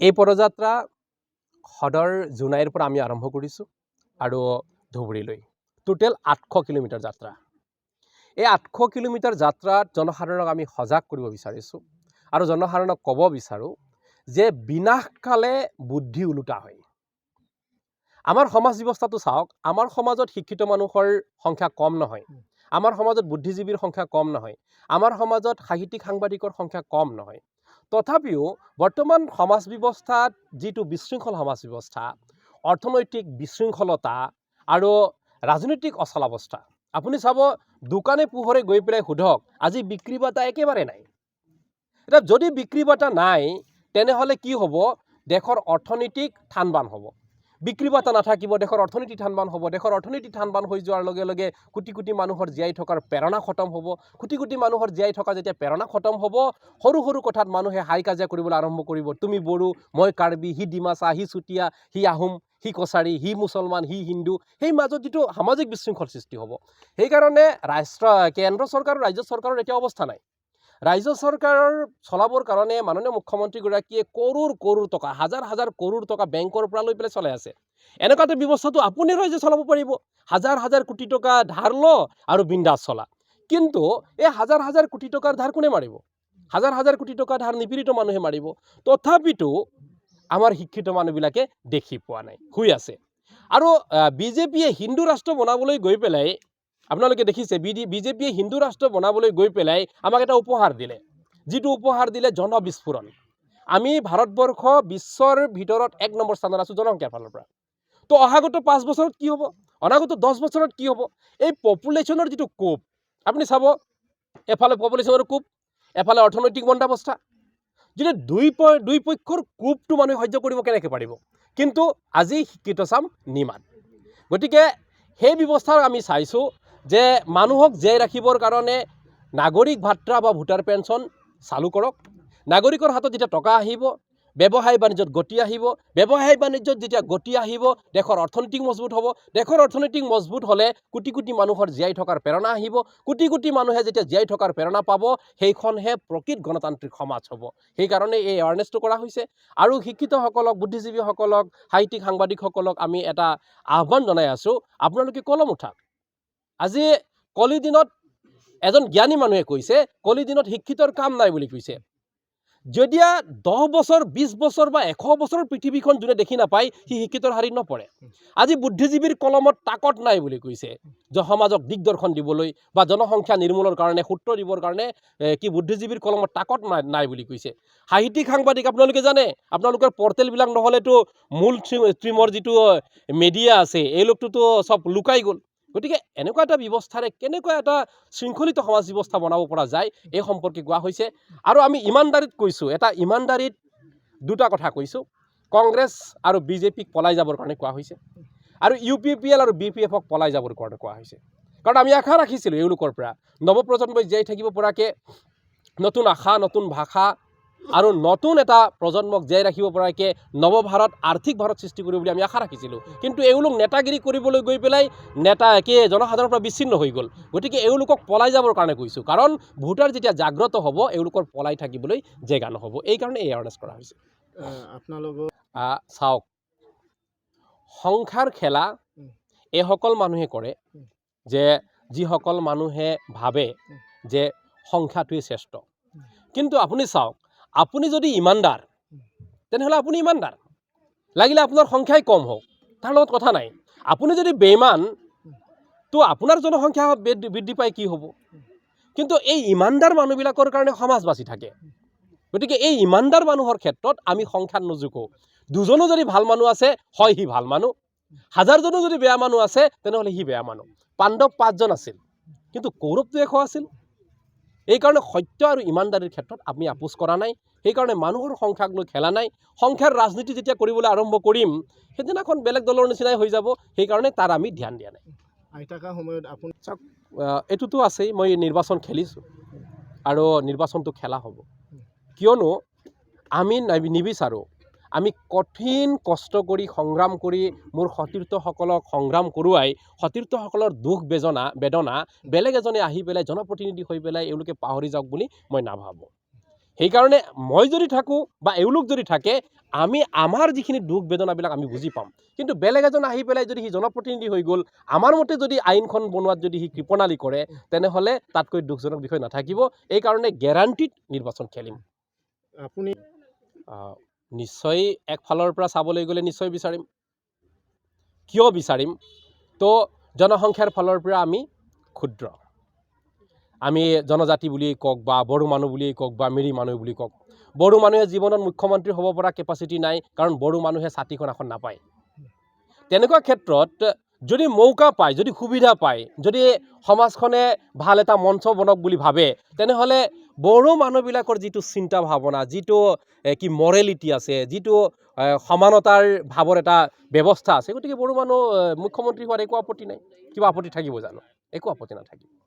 এই পদযাত্ৰা সদৰ জোনাইৰ পৰা আমি আৰম্ভ কৰিছোঁ আৰু ধুবুৰীলৈ টোটেল 800 কিলোমিটাৰ যাত্ৰা। এই 800 কিলোমিটাৰ যাত্ৰাত জনসাধাৰণক আমি সজাগ কৰিব বিচাৰিছোঁ আৰু জনসাধাৰণক ক'ব বিচাৰোঁ যে বিনাশকালে বুদ্ধি ওলোটা হয়। আমাৰ সমাজ ব্যৱস্থাটো চাওক, আমাৰ সমাজত শিক্ষিত মানুহৰ সংখ্যা কম নহয়, আমাৰ সমাজত বুদ্ধিজীৱীৰ সংখ্যা কম নহয়, আমাৰ সমাজত সাহিত্যিক সাংবাদিকৰ সংখ্যা কম নহয়। তথাপিও বৰ্তমান সমাজ ব্যৱস্থাত যিটো বিশৃংখল সমাজ ব্যৱস্থা, অৰ্থনৈতিক বিশৃংখলতা আৰু ৰাজনৈতিক অচলাৱস্থা, আপুনি চাব দোকানে পোহৰে গৈ পেলাই সোধক আজি বিক্ৰী বাটা একেবাৰে নাই। এটা যদি বিক্ৰী বাটা নাই তেনেহ'লে কি হ'ব? দেশৰ অৰ্থনৈতিক থানবান হ'ব। বিক্ৰী বাটা নাথাকিব, দেশৰ অৰ্থনীতি থানবান হ'ব। দেশৰ অৰ্থনীতি থানবান হৈ যোৱাৰ লগে লগে কোটি কোটি মানুহৰ জীয়াই থকাৰ প্ৰেৰণা খতম হ'ব। কোটি কোটি মানুহৰ জীয়াই থকা যেতিয়া প্ৰেৰণা খতম হ'ব, সৰু সৰু কথাত মানুহে হাই কাজিয়া কৰিবলৈ আৰম্ভ কৰিব। তুমি বড়ো, মই কাৰ্বি, সি ডিমাচা, সি চুতীয়া, সি আহোম, সি কছাৰী, সি মুছলমান, সি হিন্দু। সেই মাজত যিটো সামাজিক বিশৃংখল সৃষ্টি হ'ব। সেইকাৰণে কেন্দ্ৰ চৰকাৰ আৰু ৰাজ্য চৰকাৰৰ এতিয়া অৱস্থা নাই। ৰাজ্য চৰকাৰৰ চলাবৰ কাৰণে মাননীয় মুখ্যমন্ত্ৰীগৰাকীয়ে কৰোৰ টকা, হাজাৰ হাজাৰ কৰোৰ টকা বেংকৰ পৰা লৈ পেলাই চলাই আছে। এনেকুৱা এটা ব্যৱস্থাটো আপুনি ৰাজ্যে চলাব পাৰিব। হাজাৰ হাজাৰ কোটি টকা ধাৰ ল আৰু বিন্দাছ চলা। কিন্তু এই হাজাৰ হাজাৰ কোটি টকাৰ ধাৰ কোনে মাৰিব? হাজাৰ হাজাৰ কোটি টকা ধাৰ নিপীড়িত মানুহে মাৰিব। তথাপিতো আমাৰ শিক্ষিত মানুহবিলাকে দেখি পোৱা নাই, শুই আছে। আৰু বিজেপিয়ে হিন্দু ৰাষ্ট্ৰ বনাবলৈ গৈ পেলাই, আপোনালোকে দেখিছে বিজেপিয়ে হিন্দু ৰাষ্ট্ৰ বনাবলৈ গৈ পেলাই আমাক এটা উপহাৰ দিলে, যিটো উপহাৰ দিলে জনবিস্ফোৰণ। আমি ভাৰতবৰ্ষ বিশ্বৰ ভিতৰত 1 নম্বৰ স্থানত আছোঁ জনসংখ্যাৰ ফালৰ পৰা। তো অহাগত 5 বছৰত কি হ'ব? অনাগত 10 বছৰত কি হ'ব? এই পপুলেশ্যনৰ যিটো কোপ, আপুনি চাব এফালে পপুলেশ্যনৰ কোপ, এফালে অৰ্থনৈতিক মন্দাৱস্থা। যদি দুই পক্ষৰ কোপটো মানুহে সহ্য কৰিব কেনেকৈ পাৰিব? কিন্তু আজি শিক্ষিত চাম নিমান। গতিকে সেই ব্যৱস্থাৰ আমি চাইছোঁ যে মানুহক জীয়াই ৰাখিবৰ কাৰণে নাগৰিক ভাত্ৰা বা ভোটাৰ পেঞ্চন চালু কৰক। নাগৰিকৰ হাতত যেতিয়া টকা আহিব, ব্যৱসায় বাণিজ্যত গতি আহিব, ব্যৱসায় বাণিজ্যত যেতিয়া গতি আহিব দেশৰ অৰ্থনৈতিক মজবুত হ'ব। দেশৰ অৰ্থনৈতিক মজবুত হ'লে কোটি কোটি মানুহৰ জীয়াই থকাৰ প্ৰেৰণা আহিব। কোটি কোটি মানুহে যেতিয়া জীয়াই থকাৰ প্ৰেৰণা পাব, সেইখনহে প্ৰকৃত গণতান্ত্ৰিক সমাজ হ'ব। সেইকাৰণে এই এৱাৰনেছটো কৰা হৈছে। আৰু শিক্ষিতসকলক, বুদ্ধিজীৱীসকলক, সাহিত্যিক সাংবাদিকসকলক আমি এটা আহ্বান জনাই আছোঁ, আপোনালোকে কলম উঠাওক। আজি কলি দিনত এজন জ্ঞানী মানুহে কৈছে, কলি দিনত শিক্ষিতৰ কাম নাই বুলি কৈছে। যদিয়া 10 বছৰ, 20 বছৰ বা 100 বছৰৰ পৃথিৱীখন যোনে দেখি নাপায়, সি শিক্ষিতৰ শাৰীত নপৰে। আজি বুদ্ধিজীৱীৰ কলমত তাকত নাই বুলি কৈছে, যে সমাজক দিগদৰ্শন দিবলৈ বা জনসংখ্যা নিৰ্মূলৰ কাৰণে, সূত্ৰ দিবৰ কাৰণে কি বুদ্ধিজীৱীৰ কলমত তাকত নাই বুলি কৈছে। সাহিত্যিক সাংবাদিক আপোনালোকে জানে, আপোনালোকৰ পৰ্টেলবিলাক নহ'লেতো মূল ষ্ট্ৰীমৰ যিটো মিডিয়া আছে, এওঁলোকটোতো চব লুকাই গ'ল। গতিকে এনেকুৱা এটা ব্যৱস্থাৰে কেনেকুৱা এটা শৃংখলিত সমাজ ব্যৱস্থা বনাব পৰা যায়, এই সম্পৰ্কে কোৱা হৈছে। আৰু আমি ইমানদাৰীত কৈছোঁ, এটা ইমানদাৰীত দুটা কথা কৈছোঁ। কংগ্ৰেছ আৰু বিজেপিক পলাই যাবৰ কাৰণে কোৱা হৈছে, আৰু UPPL আৰু BPFক পলাই যাবৰ কাৰণে কোৱা হৈছে। কাৰণ আমি আশা ৰাখিছিলোঁ এওঁলোকৰ পৰা নৱপ্ৰজন্মই জীয়াই থাকিব পৰাকৈ নতুন আশা, নতুন ভাষা আৰু নতুন এটা প্ৰজন্মক জীয়াই ৰাখিব পৰাকৈ নৱভাৰত, আৰ্থিক ভাৰত সৃষ্টি কৰিব বুলি আমি আশা ৰাখিছিলোঁ। কিন্তু এওঁলোক নেতাগিৰি কৰিবলৈ গৈ পেলাই জনসাধাৰণৰ পৰা বিচ্ছিন্ন হৈ গ'ল। গতিকে এওঁলোকক পলাই যাবৰ কাৰণে কৈছোঁ, কাৰণ ভোটাৰ যেতিয়া জাগ্ৰত হ'ব, এওঁলোকৰ পলাই থাকিবলৈ জেগা নহ'ব। এইকাৰণে এই এৱাৰনেছ কৰা হৈছে। আপোনালোকৰ চাওক, সংখ্যাৰ খেলা এইসকল মানুহে কৰে, যে যিসকল মানুহে ভাবে যে সংখ্যাটোৱেই শ্ৰেষ্ঠ। কিন্তু আপুনি চাওক, আপুনি যদি ইমানদাৰ তেনেহ'লে আপুনি ইমানদাৰ, লাগিলে আপোনাৰ সংখ্যাই কম হওক, তাৰ লগত কথা নাই। আপুনি যদি বেইমান, তো আপোনাৰ জনসংখ্যা বৃদ্ধি পাই কি হ'ব? কিন্তু এই ইমানদাৰ মানুহবিলাকৰ কাৰণে সমাজ বাচি থাকে। গতিকে এই ইমানদাৰ মানুহৰ ক্ষেত্ৰত আমি সংখ্যাত নুজুকো। দুজনো যদি ভাল মানুহ আছে, হয় সি ভাল মানুহ। হাজাৰজনো যদি বেয়া মানুহ আছে, তেনেহ'লে সি বেয়া মানুহ। পাণ্ডৱ 5 জন আছিল, কিন্তু কৌৰৱটো 100 আছিল। এইকাৰণে সত্য আৰু ইমানদাৰীৰ ক্ষেত্ৰত আমি আপোচ কৰা নাই। সেইকাৰণে মানুহৰ সংখ্যাক লৈ খেলা নাই। সংখ্যাৰ ৰাজনীতি যেতিয়া কৰিবলৈ আৰম্ভ কৰিম, সেইদিনাখন বেলেগ দলৰ নিচিনাই হৈ যাব। সেইকাৰণে তাৰ আমি ধ্যান দিয়া নাই। আইতাকা সময়ত আপুনি চাওক, এইটোতো আছেই, মই নিৰ্বাচন খেলিছোঁ আৰু নিৰ্বাচনটো খেলা হ'ব। কিয়নো আমি নিবিচাৰোঁ আমি কঠিন কষ্ট কৰি সংগ্ৰাম কৰি মোৰ সতীৰ্থসকলক সংগ্ৰাম কৰোৱাই সতীৰ্থসকলৰ দুখ বেদনা বেলেগ এজনে আহি পেলাই জনপ্ৰতিনিধি হৈ পেলাই এওঁলোকে পাহৰি যাওক বুলি মই নাভাবোঁ। সেইকাৰণে মই যদি থাকোঁ বা এওঁলোক যদি থাকে আমি আমাৰ যিখিনি দুখ বেদনাবিলাক আমি বুজি পাম কিন্তু বেলেগ এজন আহি পেলাই যদি সি জনপ্ৰতিনিধি হৈ গ'ল আমাৰ মতে যদি আইনখন বনোৱাত যদি সি কৃপণালি কৰে তেনেহ'লে তাতকৈ দুখজনক বিষয় নাথাকিব এইকাৰণে গেৰাণ্টিড নিৰ্বাচন খেলিম আপুনি নিশ্চয় একফালৰ পৰা চাবলৈ গ'লে নিশ্চয় বিচাৰিম কিয় বিচাৰিম তো জনসংখ্যাৰ ফালৰ পৰা আমি ক্ষুদ্ৰ আমি জনজাতি বুলিয়েই কওক বা বড়ো মানুহ বুলিয়েই কওক বা মিৰি মানুহ বুলি কওক বড়ো মানুহে জীৱনত মুখ্যমন্ত্ৰী হ'ব পৰা কেপাচিটি নাই কাৰণ বড়ো মানুহে ছাতিখন এখন নাপায় তেনেকুৱা ক্ষেত্ৰত যদি মৌকা পায় যদি সুবিধা পায় যদি সমাজখনে ভাল এটা মঞ্চ বনক বুলি ভাবে তেনেহ'লে বড়ো মানুহবিলাকৰ যিটো চিন্তা ভাৱনা যিটো কি মৰেলিটি আছে যিটো সমানতাৰ ভাৱৰ এটা ব্যৱস্থা আছে গতিকে বড়ো মানুহ মুখ্যমন্ত্ৰী হোৱাৰ একো আপত্তি নাই কিবা আপত্তি থাকিব জানো একো আপত্তি নাথাকিব